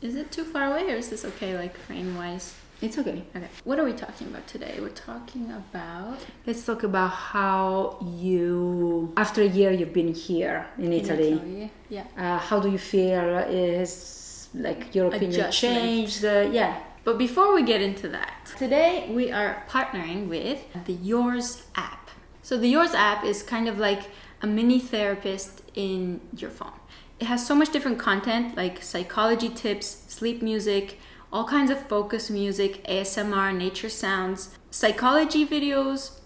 Is it too far away or is this okay, like frame-wise? It's okay. Okay. What are we talking about today? We're talking about... Let's talk about how you, after a year you've been here in Italy. Yeah. How do you feel? Is like your opinion changed? Yeah. But before we get into that, today we are partnering with the Yours app. So the Yours app is kind of like a mini therapist in your phone. It has so much different content like psychology tips, sleep music, all kinds of focus music, ASMR, nature sounds, psychology videos,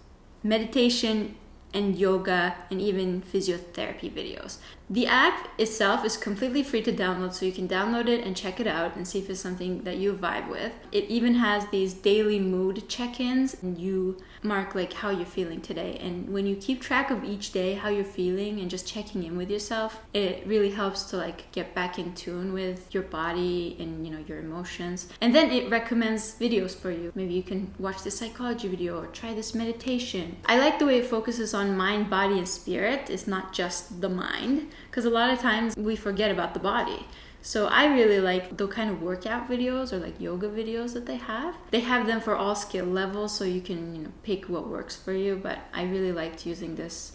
meditation, and yoga, and even physiotherapy videos. The app itself is completely free to download, so you can download it and check it out and see if it's something that you vibe with. It even has these daily mood check-ins, and you mark like how you're feeling today. And when you keep track of each day, how you're feeling, and just checking in with yourself, it really helps to like get back in tune with your body and, you know, your emotions. And then it recommends videos for you. Maybe you can watch this psychology video or try this meditation. I like the way it focuses on mind, body, and spirit. It's not just the mind, because a lot of times we forget about the body. So I really like the kind of workout videos or like yoga videos that they have. They have them for all skill levels, so you can, you know, pick what works for you. But I really liked using this.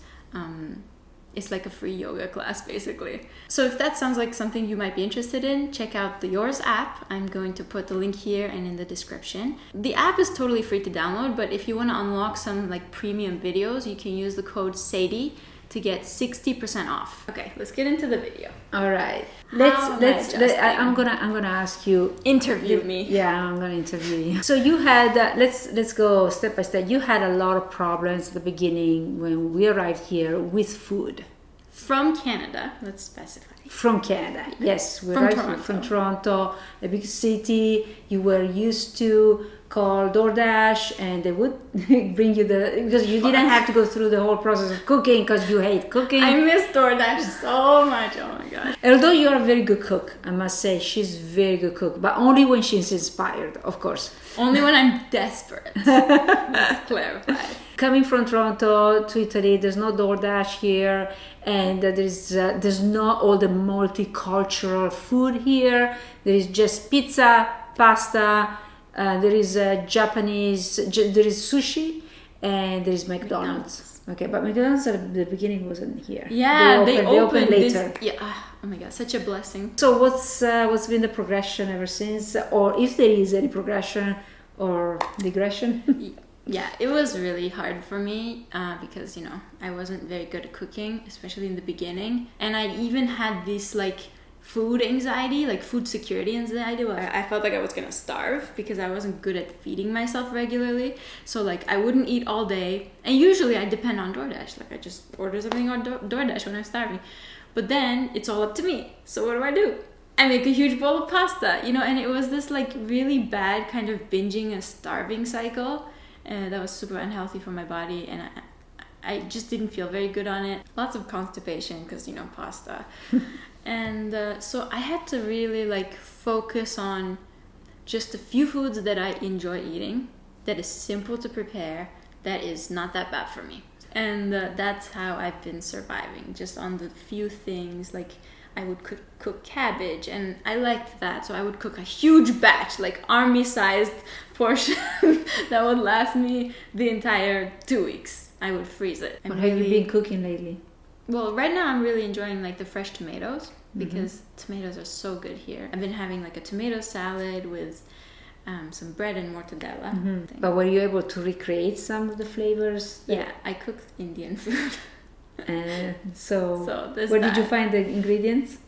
It's like a free yoga class basically. So if that sounds like something you might be interested in, check out the Yours app. I'm going to put the link here and in the description. The app is totally free to download, but if you want to unlock some like premium videos, you can use the code Sadie to get 60% off. Okay, let's get into the video. All right. I'm gonna ask you. Interview me. Yeah, I'm gonna interview you. So you had let's go step by step. You had a lot of problems at the beginning when we arrived here with food. From Canada, let's specify. From Canada, yes. We arrived Toronto. From Toronto, a big city. You were used to call DoorDash and they would bring you because you didn't have to go through the whole process of cooking because you hate cooking. I miss DoorDash so much, oh my god. Although you're a very good cook, I must say, she's a very good cook, but only when she's inspired, of course. Only when I'm desperate. Let's clarify. Coming from Toronto to Italy, there's no DoorDash here, and there's not all the multicultural food here. There is just pizza, pasta, there is Japanese, there is sushi, and there is McDonald's. Okay, but McDonald's at the beginning wasn't here. Yeah, they opened later. Oh my god, such a blessing. So what's been the progression ever since, or if there is any progression or digression? Yeah, it was really hard for me because, you know, I wasn't very good at cooking, especially in the beginning. And I even had this like food anxiety, like food security anxiety, where I felt like I was gonna starve because I wasn't good at feeding myself regularly. So like I wouldn't eat all day. And usually I depend on DoorDash. Like I just order something on DoorDash when I'm starving. But then it's all up to me. So what do? I make a huge bowl of pasta, you know, and it was this like really bad kind of binging and starving cycle. And that was super unhealthy for my body, and I just didn't feel very good on it. Lots of constipation because, you know, pasta. And so I had to really like focus on just a few foods that I enjoy eating, that is simple to prepare, that is not that bad for me. And that's how I've been surviving, just on the few things. Like I would cook cabbage, and I liked that, so I would cook a huge batch, like army-sized portion that would last me the entire 2 weeks. I would freeze it. What have you been cooking lately? Well, right now I'm really enjoying like the fresh tomatoes because tomatoes are so good here. I've been having like a tomato salad with some bread and mortadella. But were you able to recreate some of the flavors? Yeah, I cooked Indian food. So where did you find the ingredients?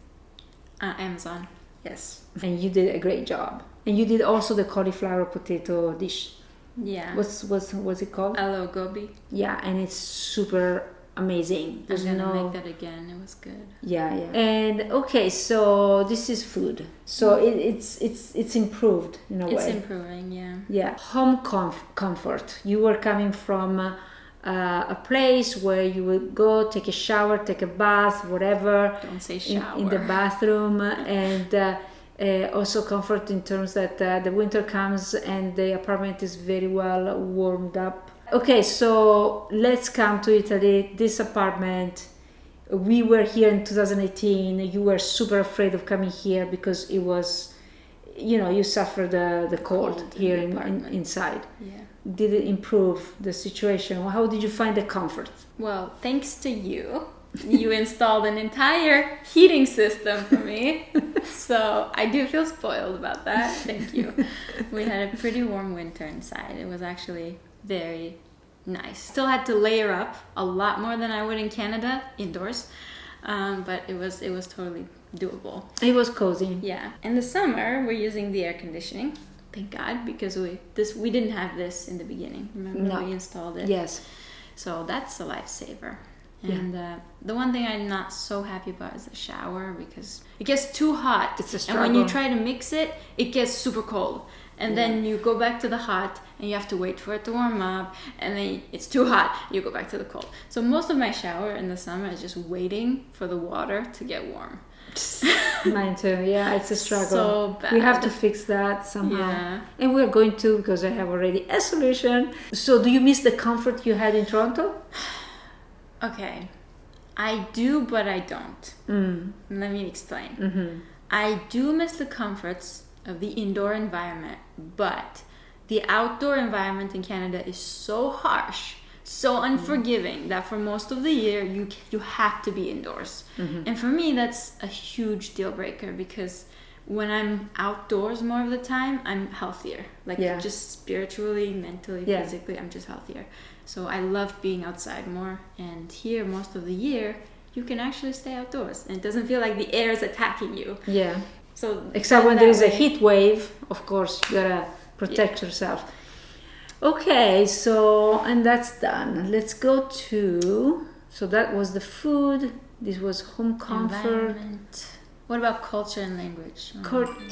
Amazon. Yes. And you did a great job. And you did also the cauliflower potato dish. Yeah. What's it called? Aloo gobi. Yeah, and it's super amazing. I'm gonna make that again. It was good. Yeah. And okay, so this is food. So it's improved in a way. It's improving, yeah. Yeah. Home comfort. You were coming from a place where you would go take a shower, take a bath, whatever. Don't say shower. In the bathroom, and also comfort in terms that the winter comes and the apartment is very well warmed up. Okay, so let's come to Italy. This apartment, we were here in 2018. You were super afraid of coming here because it was you suffer the cold here inside. Yeah. Did it improve the situation? How did you find the comfort? Well, thanks to you. You installed an entire heating system for me. So I do feel spoiled about that. Thank you. We had a pretty warm winter inside. It was actually very nice. Still had to layer up a lot more than I would in Canada indoors. But it was totally doable. It was cozy. Yeah. In the summer, we're using the air conditioning. Thank God, because we didn't have this in the beginning. Remember, we installed it. Yes. So that's a lifesaver. Yeah. And the one thing I'm not so happy about is the shower, because it gets too hot. It's a struggle. And when you try to mix it, it gets super cold. And then you go back to the hot, and you have to wait for it to warm up. And then it's too hot, you go back to the cold. So most of my shower in the summer is just waiting for the water to get warm. Mine too. Yeah, it's a struggle. So bad. We have to fix that somehow. Yeah. And we're going to, because I have already a solution. So do you miss the comfort you had in Toronto? Okay. I do, but I don't. Let me explain. Mm-hmm. I do miss the comforts of the indoor environment, but the outdoor environment in Canada is so harsh, so unforgiving, that for most of the year you have to be indoors. And for me, that's a huge deal breaker, because when I'm outdoors more of the time, I'm healthier. Just spiritually, mentally, physically, I'm just healthier. So I love being outside more. And here, most of the year, you can actually stay outdoors, and it doesn't feel like the air is attacking you. Yeah. So except when there is a heat wave, of course, you gotta protect yourself. Okay, so, and that's done. Let's go to, so that was the food. This was home comfort. What about culture and language?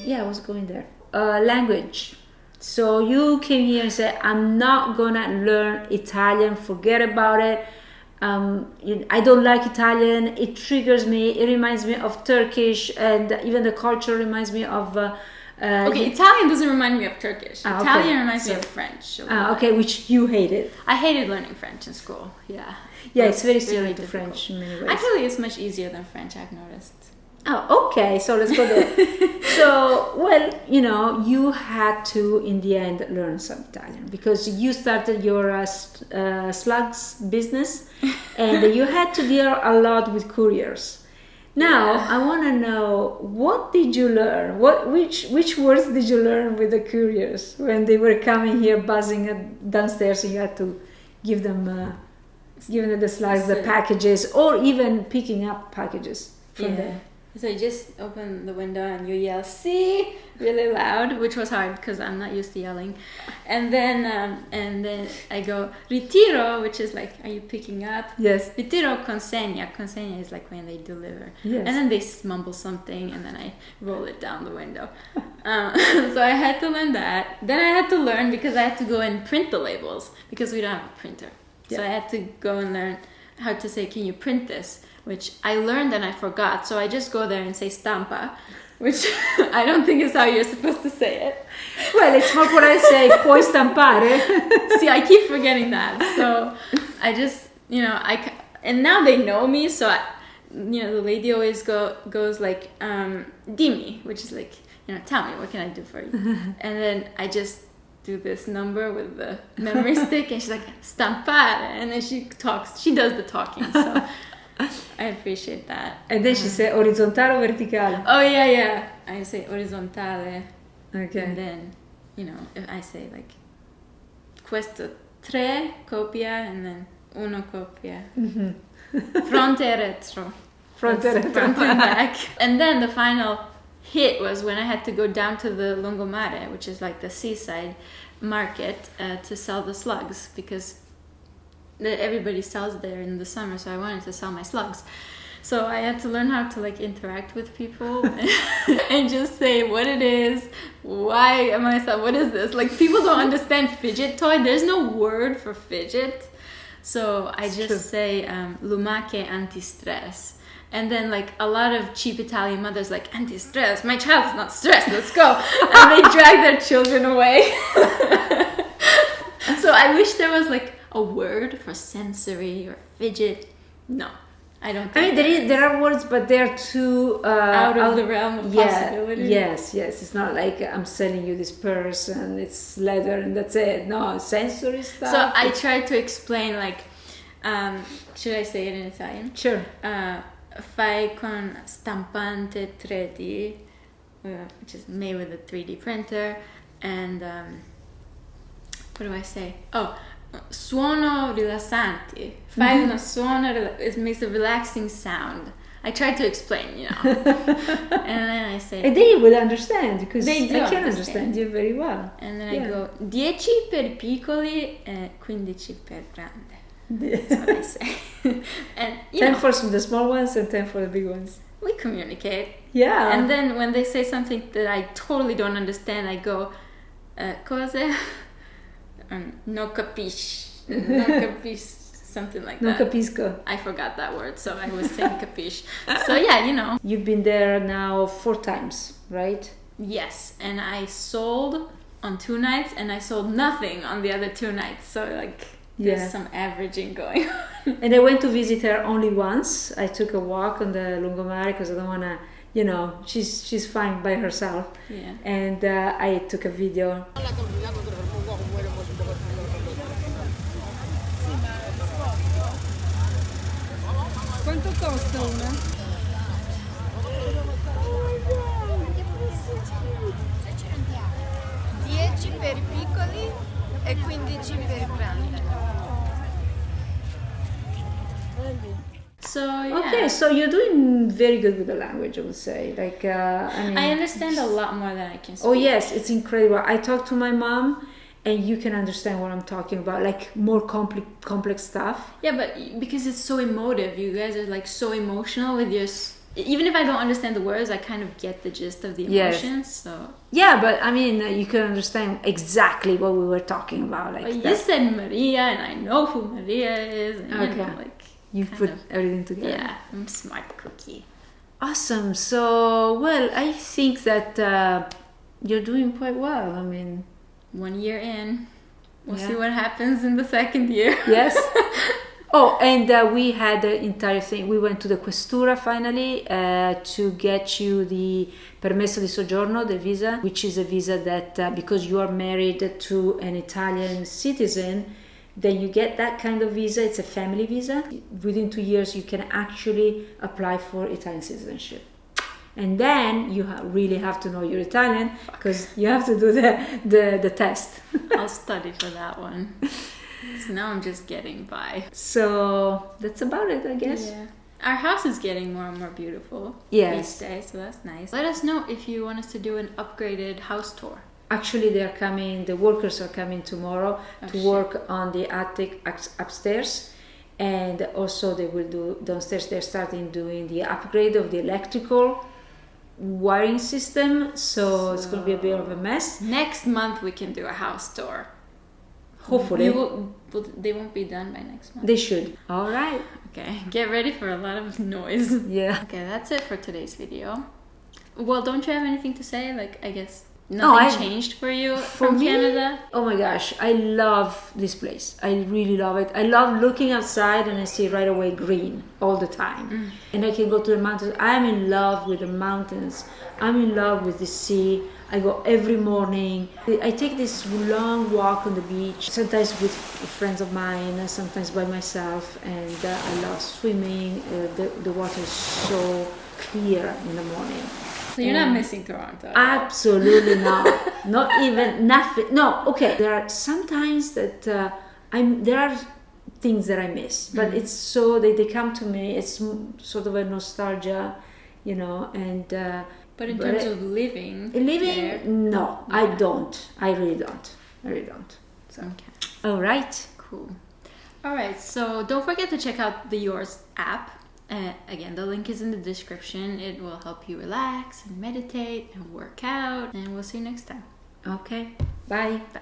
Yeah, I was going there. Language. So you came here and said, I'm not gonna learn Italian, forget about it. I don't like Italian, it triggers me, it reminds me of Turkish, and even the culture reminds me of... okay, Italian doesn't remind me of Turkish. Okay. Italian reminds me of French. Okay, which you hated. I hated learning French in school, yeah. Yeah, it's very similar really to difficult. French in many ways. Actually, it's much easier than French, I've noticed. Oh, okay, so let's go there. So, well, you had to, in the end, learn some Italian, because you started your slugs business, and you had to deal a lot with couriers. Now, I want to know, what did you learn? Which words did you learn with the couriers when they were coming here, buzzing downstairs, and you had to give them the slugs, the packages, or even picking up packages from there? So you just open the window and you yell "sí" really loud, which was hard because I'm not used to yelling. And then I go "ritiro," which is like, are you picking up? Yes. "Ritiro consegna." Consegna is like when they deliver. Yes. And then they mumble something, and then I roll it down the window. So I had to learn that. Then I had to learn, because I had to go and print the labels, because we don't have a printer. So I had to go and learn how to say, "Can you print this?" Which I learned and I forgot. So I just go there and say "stampa," which I don't think is how you're supposed to say it. Well, it's more what I say, "puoi stampare." See, I keep forgetting that. So I just, and now they know me. So, the lady always goes like, "Dimmi," which is like, "Tell me, what can I do for you?" And then I just do this number with the memory stick, and she's like, "stampare," and then she does the talking. So I appreciate that. And then she said orizzontale o verticale. Oh yeah. I say orizzontale. Okay. And then, if I say like questo 3 copia, and then 1 copia. Fronte e retro. Front and back. And then the final hit was when I had to go down to the Lungomare, which is like the seaside market, to sell the slugs, because everybody sells there in the summer, so I wanted to sell my slugs. So I had to learn how to interact with people and just say what it is, why am I selling, what is this? People don't understand fidget toy. There's no word for fidget. So I just say lumache anti-stress. And then a lot of cheap Italian mothers anti-stress, my child is not stressed, let's go. And they drag their children away. So I wish there was a word for sensory or fidget. No, I don't I think mean, there are words, but they're too out of the realm of possibility. Yes. It's not like I'm selling you this purse and it's leather and that's it. No, sensory stuff. So I tried to explain, like, should I say it in Italian? Sure. Fai con stampante 3D, which is made with a 3D printer, and what do I say? Oh, suono rilassanti. Fai uno suono, it makes a relaxing sound. I tried to explain, you know. And then I say... And they would understand, because they do I can understand you very well. And then I go, 10 per piccoli e 15 per grande. That's what I say. And, 10 for the small ones and 10 for the big ones. We communicate. Yeah. And then when they say something that I totally don't understand, I go, cose? No capisci. No capisci. Something like Non that. capisco. I forgot that word, so I was saying capiche. So yeah, you know. You've been there now 4 times, right? Yes, and I sold on 2 nights, and I sold nothing on the other 2 nights. So like, there's some averaging going on. And I went to visit her only once. I took a walk on the lungomare because I don't want to, you know, she's fine by herself. Yeah. And I took a video. Quanto costa una? 10 per piccoli e 15 per grandi. So yeah. Okay, so you're doing very good with the language, I would say. Like, I mean, I understand a lot more than I can speak. Oh yes, it's incredible. I talk to my mom, and you can understand what I'm talking about, like more complex stuff. Yeah, but because it's so emotive, you guys are like so emotional with your. Even if I don't understand the words, I kind of get the gist of the emotions. Yes. So Yeah, but I mean, you can understand exactly what we were talking about. Like, you said Maria, and I know who Maria is. And, Okay. you know, like you kind put of- everything together. Yeah, I'm a smart cookie. Awesome. So, well, I think that you're doing quite well. I mean, 1 year in, we'll Yeah. see what happens in the second year. yes. Oh, and we had the entire thing. We went to the Questura finally to get you the permesso di soggiorno, the visa, which is a visa that because you are married to an Italian citizen, then you get that kind of visa. It's a family visa. Within 2 years, you can actually apply for Italian citizenship. And then you really have to know you're Italian because you have to do the test. I'll study for that one. So now I'm just getting by. So that's about it, I guess. Yeah. Our house is getting more and more beautiful Yes. each day, so that's nice. Let us know if you want us to do an upgraded house tour. Actually, they are coming. The workers are coming tomorrow to shit. work on the attic upstairs, and also they will do downstairs. They're starting doing the upgrade of the electrical wiring system. So it's going to be a bit of a mess. Next month we can do a house tour. Hopefully, They won't be done by next month. they should. All right. Okay, get ready for a lot of noise. Yeah. Okay, that's it for today's video. Well, don't you have anything to say? Like, I guess No, nothing changed for you from me, Canada? Oh my gosh, I love this place. I really love it. I love looking outside and I see right away green all the time. And I can go to the mountains. I'm in love with the mountains. I'm in love with the sea. I go every morning. I take this long walk on the beach, sometimes with friends of mine, sometimes by myself. And I love swimming. The water is so clear in the morning. So you're not missing Toronto. Absolutely not. Not even nothing. No, okay. There are sometimes that there are things that I miss, but it's so they come to me. It's sort of a nostalgia, you know. And but in terms of living there, no, I don't. I really don't. So, okay. all right. Cool. All right, so don't forget to check out the Yours app. Again, the link is in the description. It will help you relax and meditate and work out. And we'll see you next time. Okay. Bye. Bye.